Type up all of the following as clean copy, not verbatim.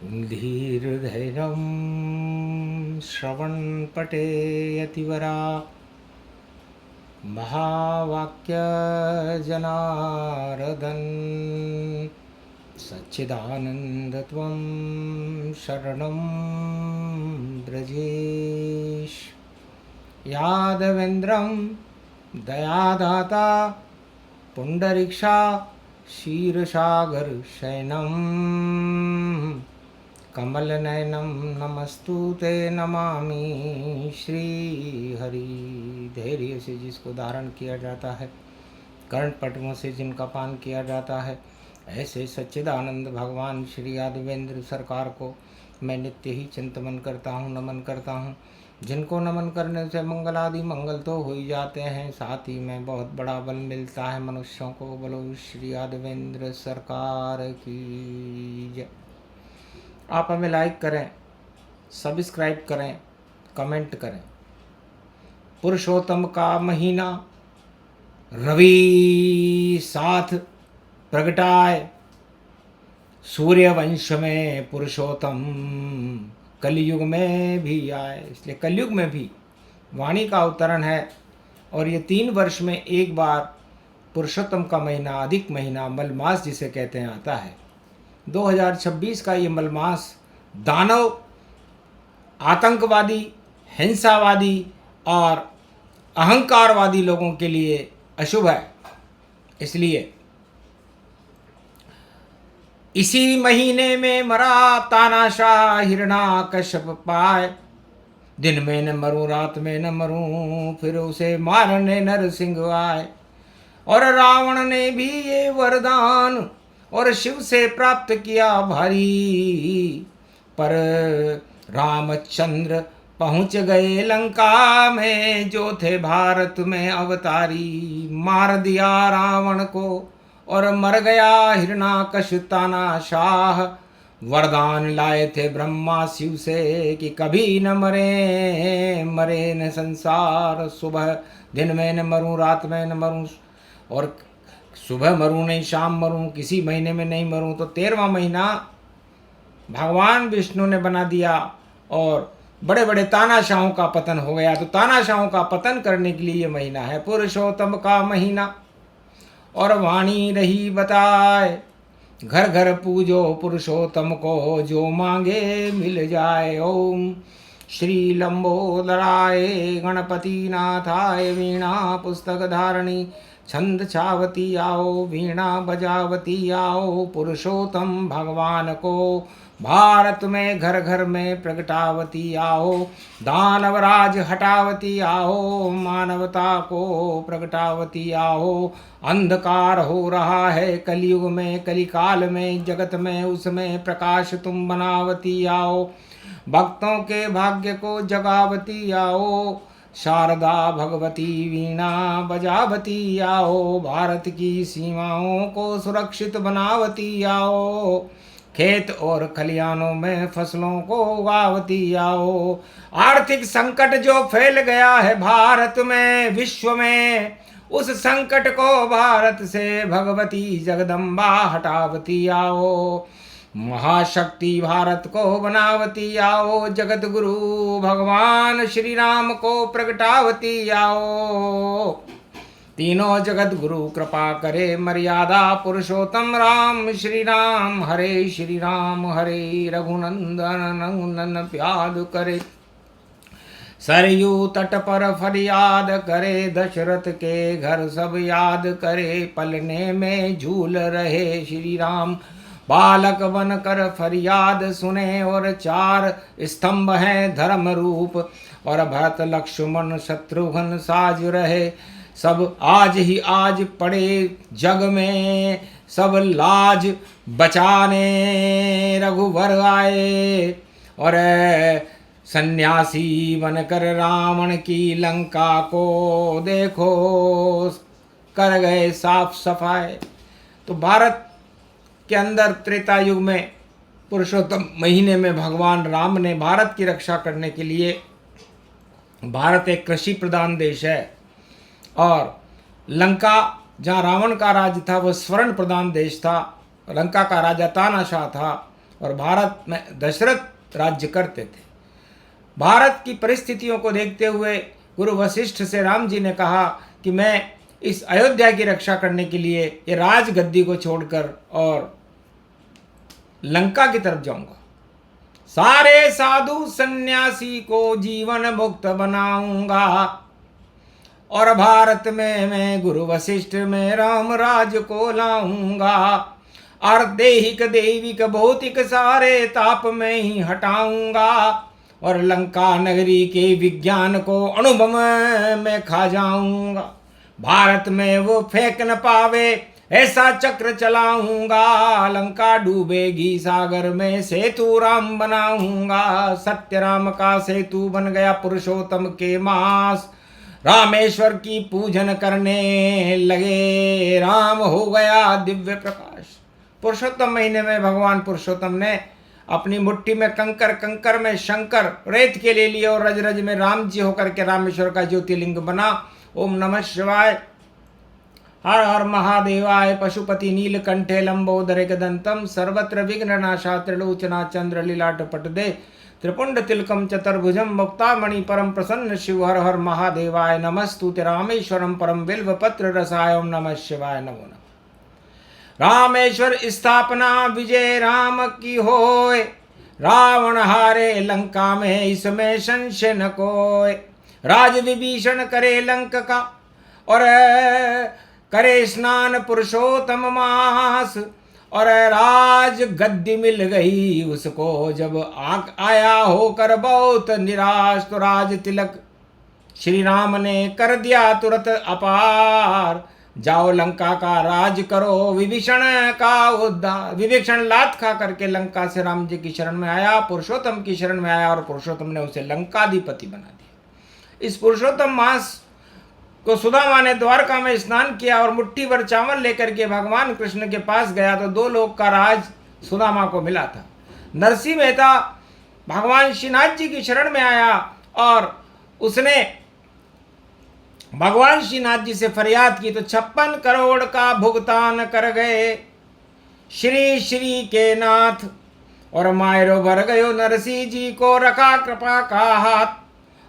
धीर्धैर्यं श्रवणपटे यतिवरा महावाक्यजनार्दन सच्चिदानन्दत्वं शरणं ब्रजेश। यादवेन्द्रं दयादाता पुण्डरीक्षा क्षीरसागरशयनं कमलनयनं नमस्तुते नमामि श्रीहरि। धैर्य से जिसको धारण किया जाता है, कर्ण पटुओं से जिनका पान किया जाता है, ऐसे सच्चिदानंद भगवान श्री यादवेंद्र सरकार को मैं नित्य ही चिंतन करता हूँ, नमन करता हूँ। जिनको नमन करने से मंगल आदि मंगल तो हो ही जाते हैं, साथ ही में बहुत बड़ा बल मिलता है मनुष्यों को। बोलो श्री यादवेंद्र सरकार की जय। आप हमें लाइक करें, सब्सक्राइब करें, कमेंट करें। पुरुषोत्तम का महीना रवि साथ प्रगटाए, सूर्य वंश में पुरुषोत्तम कलयुग में भी आए। इसलिए कलयुग में भी वाणी का अवतरण है। और ये 3 वर्ष में एक बार पुरुषोत्तम का महीना, अधिक महीना, मलमास जिसे कहते हैं, आता है। 2026 का ये मलमास दानव, आतंकवादी, हिंसावादी और अहंकारवादी लोगों के लिए अशुभ है। इसलिए इसी महीने में मरा तानाशाह हिरणाकश्यप पाए। दिन में न मरूं, रात में न मरूं, फिर उसे मारने नरसिंह आए। और रावण ने भी ये वरदान और शिव से प्राप्त किया भारी। पर रामचंद्र पहुंच गए लंका में, जो थे भारत में अवतारी। मार दिया रावण को और मर गया हिरणाकश तानाशाह। वरदान लाए थे ब्रह्मा शिव से कि कभी न मरे, मरे न संसार। सुबह दिन में न मरूं, रात में न मरूं, और सुबह मरूं नहीं, शाम मरूं, किसी महीने में नहीं मरूं। तो 13वां महीना भगवान विष्णु ने बना दिया और बड़े बड़े तानाशाहों का पतन हो गया। तो तानाशाहों का पतन करने के लिए ये महीना है पुरुषोत्तम का महीना। और वाणी रही बताए, घर घर पूजो पुरुषोत्तम को, जो मांगे मिल जाए। ओम श्री लंबोदराय गणपति नाथाय वीणा पुस्तक धारणी छंद छावती आओ, वीणा बजावती आओ। पुरुषोत्तम भगवान को भारत में घर घर में प्रगटावती आओ। दानवराज हटावती आओ, मानवता को प्रगटावती आओ। अंधकार हो रहा है कलयुग में, कलिकाल में, जगत में, उसमें प्रकाश तुम बनावती आओ। भक्तों के भाग्य को जगावती आओ। शारदा भगवती वीणा बजावती आओ। भारत की सीमाओं को सुरक्षित बनावती आओ। खेत और खलियानों में फसलों को उगावती आओ। आर्थिक संकट जो फैल गया है भारत में, विश्व में, उस संकट को भारत से भगवती जगदम्बा हटावती आओ। महाशक्ति भारत को बनावती आओ। जगत गुरु भगवान श्री राम को प्रगटावती आओ। तीनों जगत गुरु कृपा करे, मर्यादा पुरुषोत्तम राम श्री राम। हरे श्री राम हरे रघुनंदन नंदन प्याद करे। सरयू तट पर फरियाद करे, दशरथ के घर सब याद करे। पलने में झूल रहे श्री राम, बालक बन कर फरियाद सुने। और 4 स्तंभ हैं धर्म रूप, और भरत लक्ष्मण शत्रुघ्न साज रहे। सब आज ही आज पड़े जग में, सब लाज बचाने रघुवर आए। और सन्यासी बनकर रावण की लंका को देखो कर गए साफ सफाई। तो भारत के अंदर त्रेता युग में पुरुषोत्तम महीने में भगवान राम ने भारत की रक्षा करने के लिए, भारत एक कृषि प्रधान देश है और लंका जहाँ रावण का राज्य था वह स्वर्ण प्रधान देश था। लंका का राजा तानाशाह था और भारत में दशरथ राज्य करते थे। भारत की परिस्थितियों को देखते हुए गुरु वशिष्ठ से राम जी ने कहा कि मैं इस अयोध्या की रक्षा करने के लिए ये राजगद्दी को छोड़कर और लंका की तरफ जाऊंगा। सारे साधु सन्यासी को जीवन मुक्त बनाऊंगा और भारत में मैं गुरु वशिष्ठ में राम राज को लाऊंगा और दैहिक दैविक भौतिक सारे ताप में ही हटाऊंगा और लंका नगरी के विज्ञान को अनुभव में खा जाऊंगा। भारत में वो फेंक न पावे ऐसा चक्र चलाऊंगा। लंका डूबेगी सागर में सेतु राम बनाऊंगा। सत्य राम का सेतु बन गया पुरुषोत्तम के मास। रामेश्वर की पूजन करने लगे, राम हो गया दिव्य प्रकाश। पुरुषोत्तम महीने में भगवान पुरुषोत्तम ने अपनी मुट्ठी में कंकर, कंकर में शंकर, रेत के ले लिए और रज रज में राम जी होकर के रामेश्वर का ज्योतिर्लिंग बना। ओम नमः शिवाय। हर हर महादेवाय। पशुपति नीलकंठे लंबोदरे दंतम सर्वत्र विघ्ननाशा त्रिलोचना चंद्र लीलाटपट दे त्रिपुंड तिलकम चतुर्भुजम मुक्तामणि परम प्रसन्न शिव। हर हर महादेवाय। नमस्तुते रामेश्वरम परम बिल्व पत्र रसाय। ओम नमः शिवाय। नमो नमः। रामेश्वर स्थापना विजय राम की होए। रावण हारे लंका में इसमें संशय न कोय। राज विभीषण करे लंक का और करे स्नान पुरुषोत्तम मास और राज गद्दी मिल गई उसको जब आया होकर बहुत निराश। तो राज तिलक श्री राम ने कर दिया तुरंत अपार। जाओ लंका का राज करो विभीषण का उद्धार। विभीषण लात खा करके लंका से राम जी की शरण में आया, पुरुषोत्तम की शरण में आया और पुरुषोत्तम ने उसे लंकाधिपति बना दिया। इस पुरुषोत्तम मास को सुदामा ने द्वारका में स्नान किया और मुट्ठी भर चावल लेकर के भगवान कृष्ण के पास गया तो 2 लोक का राज सुदामा को मिला था। नरसिंह मेहता भगवान श्रीनाथ जी की शरण में आया और उसने भगवान श्रीनाथ जी से फरियाद की तो 56 करोड़ का भुगतान कर गए श्री श्री के नाथ। और मायरो भर गयो नरसिंह जी को रखा कृपा का हाथ।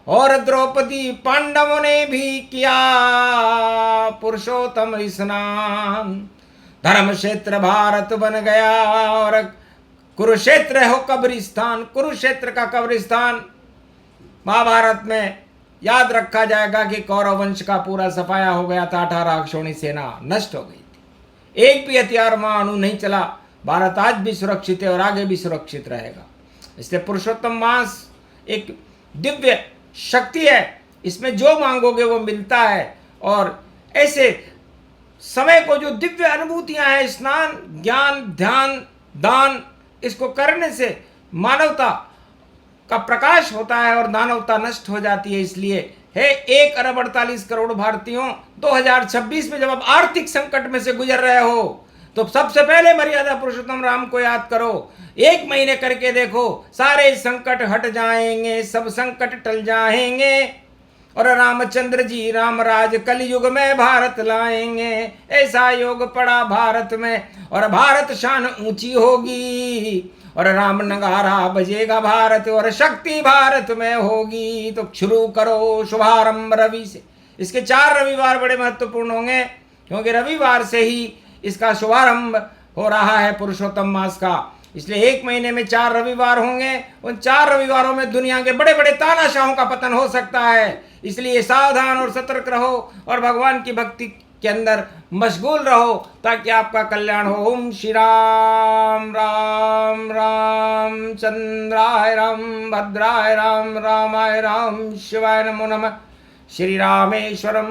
और द्रौपदी पांडवों ने भी किया पुरुषोत्तम स्नान। धर्म क्षेत्र भारत बन गया और कुरुक्षेत्र हो कब्रिस्तान। कुरुक्षेत्र का कब्रिस्तान महाभारत में याद रखा जाएगा कि कौरव वंश का पूरा सफाया हो गया था। 18 अक्षौणी सेना नष्ट हो गई थी। एक भी हथियार मानू नहीं चला। भारत आज भी सुरक्षित है और आगे भी सुरक्षित रहेगा। इसलिए पुरुषोत्तम मास एक दिव्य शक्ति है। इसमें जो मांगोगे वो मिलता है। और ऐसे समय को जो दिव्य अनुभूतियां हैं, स्नान, ज्ञान, ध्यान, दान, इसको करने से मानवता का प्रकाश होता है और दानवता नष्ट हो जाती है। इसलिए है 1 अरब 48 करोड़ भारतीयों 2026 में जब आप आर्थिक संकट में से गुजर रहे हो तो सबसे पहले मर्यादा पुरुषोत्तम राम को याद करो। 1 महीने करके देखो, सारे संकट हट जाएंगे, सब संकट टल जाएंगे और रामचंद्र जी राम राज कलयुग में भारत लाएंगे। ऐसा योग पड़ा भारत में और भारत शान ऊंची होगी और राम नगारा बजेगा भारत और शक्ति भारत में होगी। तो शुरू करो शुभारंभ रवि से। इसके 4 रविवार बड़े महत्वपूर्ण होंगे क्योंकि रविवार से ही इसका शुभारंभ हो रहा है पुरुषोत्तम मास का। इसलिए 1 महीने में 4 रविवार होंगे। उन 4 रविवारों में दुनिया के बड़े बड़े तानाशाहों का पतन हो सकता है। इसलिए सावधान और सतर्क रहो और भगवान की भक्ति के अंदर मशगूल रहो ताकि आपका कल्याण हो। ओम श्री राम राम राम चंद्राय राम भद्राय राम रामाय राम शिवाय नमो नमः। श्री रामेश्वरम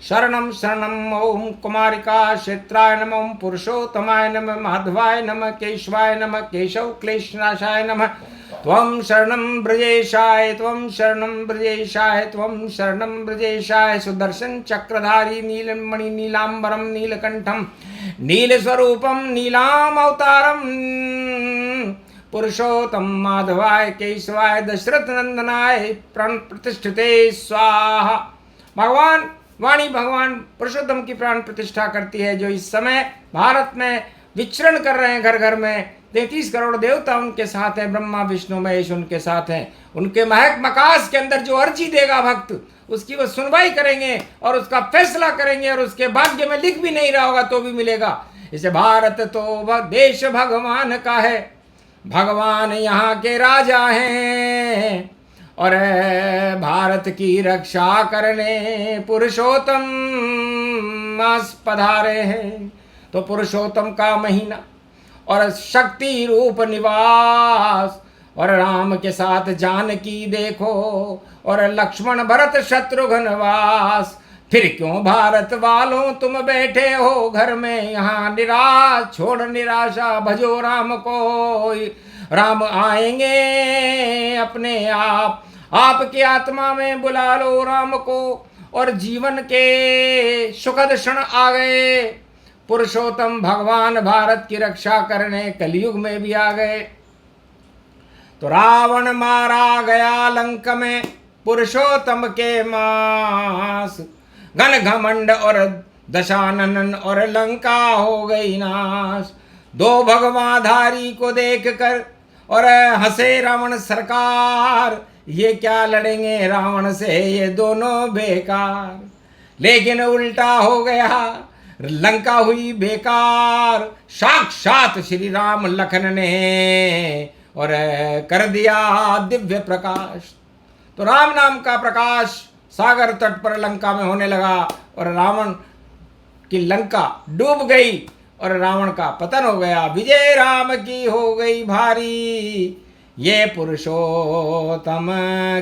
शरणम शरणम। ओम कुमारिका क्षेत्राय नमः। ओम पुरुषोत्तमाय नमः। माधवाय नमः। केशवाय नमः। केशव क्लेशनाशाय नमः। त्वं शरणं ब्रजेशाय त्वं शरणं ब्रजेशाय त्वं शरणं ब्रजेशाय। सुदर्शन चक्रधारी नीलमणि नीलांबरम नीलकंठम नीलस्वरूपम नीलाम अवतारम पुरुषोत्तम माधवाय केशवाय दशरथ नंदनाय प्राण प्रतिष्ठिते स्वाहा। भगवान वाणी भगवान पुरुषोत्तम की प्राण प्रतिष्ठा करती है जो इस समय भारत में विचरण कर रहे हैं घर घर में। 33 करोड़ देवता उनके साथ हैं, ब्रह्मा विष्णु महेश उनके साथ हैं। उनके महक मकास के अंदर जो अर्जी देगा भक्त, उसकी वो सुनवाई करेंगे और उसका फैसला करेंगे, और उसके भाग्य में लिख भी नहीं रहा होगा तो भी मिलेगा। इसे भारत तो देश भगवान का है, भगवान यहाँ के राजा हैं, और भारत की रक्षा करने पुरुषोत्तम मास पधारे हैं। तो पुरुषोत्तम का महीना और शक्ति रूप निवास, और राम के साथ जानकी देखो, और लक्ष्मण भरत शत्रुघ्न वास। फिर क्यों भारत वालों तुम बैठे हो घर में यहाँ निराश, छोड़ निराशा भजो राम को, राम आएंगे अपने आप, आपकी आत्मा में बुला लो राम को। और जीवन के सुखद क्षण आ गए, पुरुषोत्तम भगवान भारत की रक्षा करने कलयुग में भी आ गए। तो रावण मारा गया लंक में पुरुषोत्तम के मास, घन घमंड और दशानन और लंका हो गई नाश। दो भगवाधारी को देख कर और हंसे रावण सरकार, ये क्या लड़ेंगे रावण से ये दोनों बेकार। लेकिन उल्टा हो गया, लंका हुई बेकार, साक्षात श्री राम लखन ने और कर दिया दिव्य प्रकाश। तो राम नाम का प्रकाश सागर तट पर लंका में होने लगा, और रावण की लंका डूब गई और रावण का पतन हो गया। विजय राम की हो गई भारी, ये पुरुषोत्तम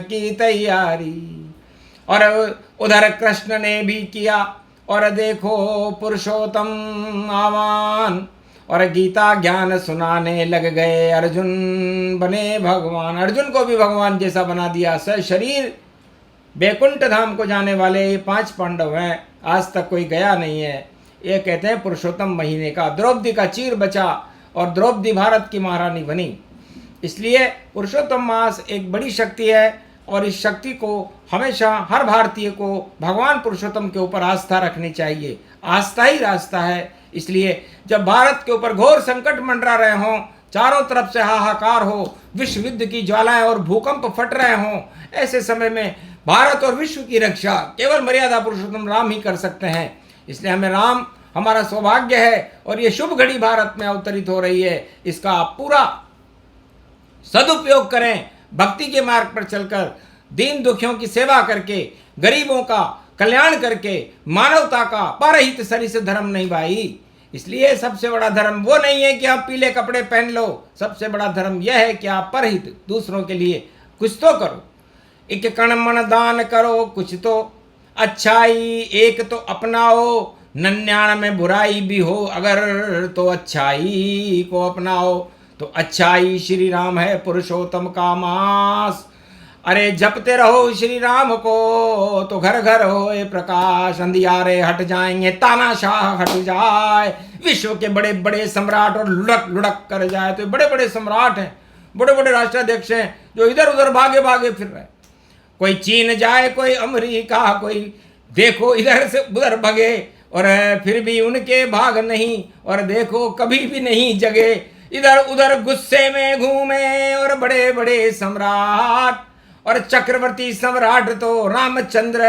की तैयारी। और उधर कृष्ण ने भी किया, और देखो पुरुषोत्तम आह्वान, और गीता ज्ञान सुनाने लग गए। अर्जुन बने भगवान, अर्जुन को भी भगवान जैसा बना दिया। शरीर बैकुंठ धाम को जाने वाले ये 5 पांडव हैं, आज तक कोई गया नहीं है। ये कहते हैं पुरुषोत्तम महीने का। द्रौपदी का चीर बचा और द्रौपदी भारत की महारानी बनी। इसलिए पुरुषोत्तम मास एक बड़ी शक्ति है, और इस शक्ति को हमेशा हर भारतीय को भगवान पुरुषोत्तम के ऊपर आस्था रखनी चाहिए। आस्था ही रास्ता है। इसलिए जब भारत के ऊपर घोर संकट मंडरा रहे हों, चारों तरफ से हाहाकार हो, विश्व युद्ध की ज्वालाएं और भूकंप फट रहे हों, ऐसे समय में भारत और विश्व की रक्षा केवल मर्यादा पुरुषोत्तम राम ही कर सकते हैं। इसलिए हमें राम हमारा सौभाग्य है, और ये शुभ घड़ी भारत में अवतरित हो रही है, इसका आप पूरा सदुपयोग करें। भक्ति के मार्ग पर चलकर, दीन दुखियों की सेवा करके, गरीबों का कल्याण करके, मानवता का परहित सरिस धर्म नहीं भाई। इसलिए सबसे बड़ा धर्म वो नहीं है कि आप पीले कपड़े पहन लो, सबसे बड़ा धर्म यह है कि आप परहित दूसरों के लिए कुछ तो करो। एक कण मन दान करो, कुछ तो अच्छाई एक तो अपनाओ, 99 में बुराई भी हो अगर तो अच्छाई को अपनाओ। तो अच्छाई श्री राम है पुरुषोत्तम का मास। अरे जपते रहो श्री राम को, तो घर घर होए प्रकाश। अंधियारे हट जाएंगे, तानाशाह हट जाए, विश्व के बड़े बड़े सम्राट और लुढ़क लुढ़क कर जाए। तो बड़े बड़े सम्राट हैं, बड़े बड़े राष्ट्राध्यक्ष हैं जो इधर उधर भागे भागे फिर रहे। कोई चीन जाए, कोई अमेरिका, कोई देखो इधर से उधर भगे, और फिर भी उनके भाग नहीं, और देखो कभी भी नहीं जगे। इधर उधर गुस्से में घूमे, और बड़े बड़े सम्राट और चक्रवर्ती सम्राट तो रामचंद्र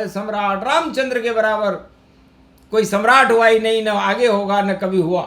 सम्राट, रामचंद्र के बराबर कोई सम्राट हुआ ही नहीं, न आगे होगा न कभी हुआ।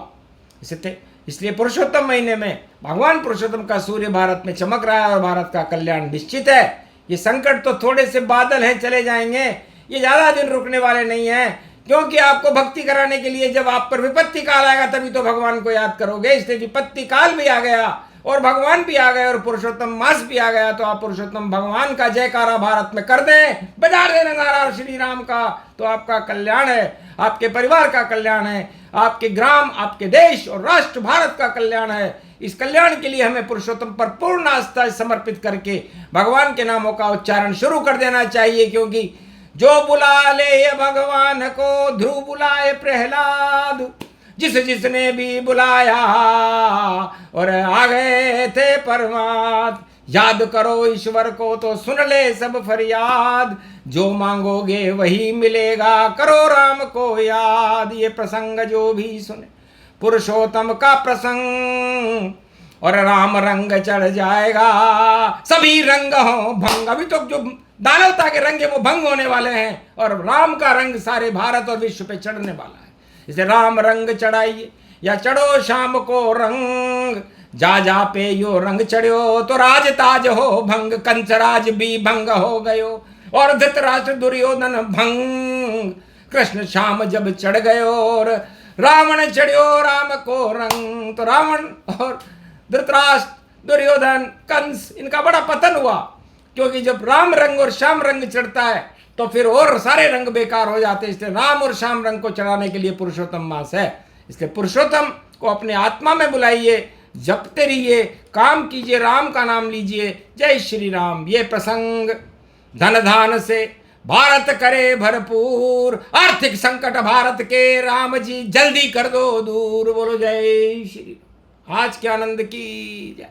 इसलिए पुरुषोत्तम महीने में भगवान पुरुषोत्तम का सूर्य भारत में चमक रहा है, और भारत का कल्याण निश्चित है। ये संकट तो थोड़े से बादल हैं, चले जाएंगे, ये ज्यादा दिन रुकने वाले नहीं हैं। क्योंकि आपको भक्ति कराने के लिए जब आप पर विपत्ति काल आएगा तभी तो भगवान को याद करोगे। इसलिए विपत्ति काल भी आ गया और भगवान भी आ गए और पुरुषोत्तम मास भी आ गया, तो आप पुरुषोत्तम भगवान का जयकारा भारत में कर दें, बजा दें नारा श्री राम का। तो आपका कल्याण है, आपके परिवार का कल्याण है, आपके ग्राम, आपके देश और राष्ट्र भारत का कल्याण है। इस कल्याण के लिए हमें पुरुषोत्तम पर पूर्ण आस्था समर्पित करके भगवान के नामों का उच्चारण शुरू कर देना चाहिए। क्योंकि जो बुला ले भगवान को, ध्रुव बुलाए प्रहलाद, जिसने भी बुलाया और आ गए थे परमात्मा। याद करो ईश्वर को तो सुन ले सब फरियाद, जो मांगोगे वही मिलेगा, करो राम को याद। ये प्रसंग जो भी सुने पुरुषोत्तम का प्रसंग, और राम रंग चढ़ जाएगा, सभी रंग हो भंग। अभी तो जो दानवता के रंग है वो भंग होने वाले हैं, और राम का रंग सारे भारत और विश्व पे चढ़ने वाला है। इसे राम रंग चढ़ाइए या चढ़ो शाम को रंग, जा जा पे यो रंग चढ़ो तो राज ताज हो भंग, कंचराज भी भंग हो गयो और धृतराष्ट्र दुर्योधन भंग। कृष्ण शाम जब चढ़ गयो और रावण चढ़ियो राम को रंग, तो रावण और धृतराष्ट्र दुर्योधन कंस इनका बड़ा पतन हुआ, क्योंकि जब राम रंग और श्याम रंग चढ़ता है तो फिर और सारे रंग बेकार हो जाते हैं। इसलिए राम और श्याम रंग को चढ़ाने के लिए पुरुषोत्तम मास है। इसलिए पुरुषोत्तम को अपने आत्मा में बुलाइए, जपते रहिए, काम कीजिए, राम का नाम लीजिए। जय श्री राम। ये प्रसंग धन धान से भारत करे भरपूर, आर्थिक संकट भारत के राम जी जल्दी कर दो दूर। बोलो जय श्री राम। आज के आनंद की जय।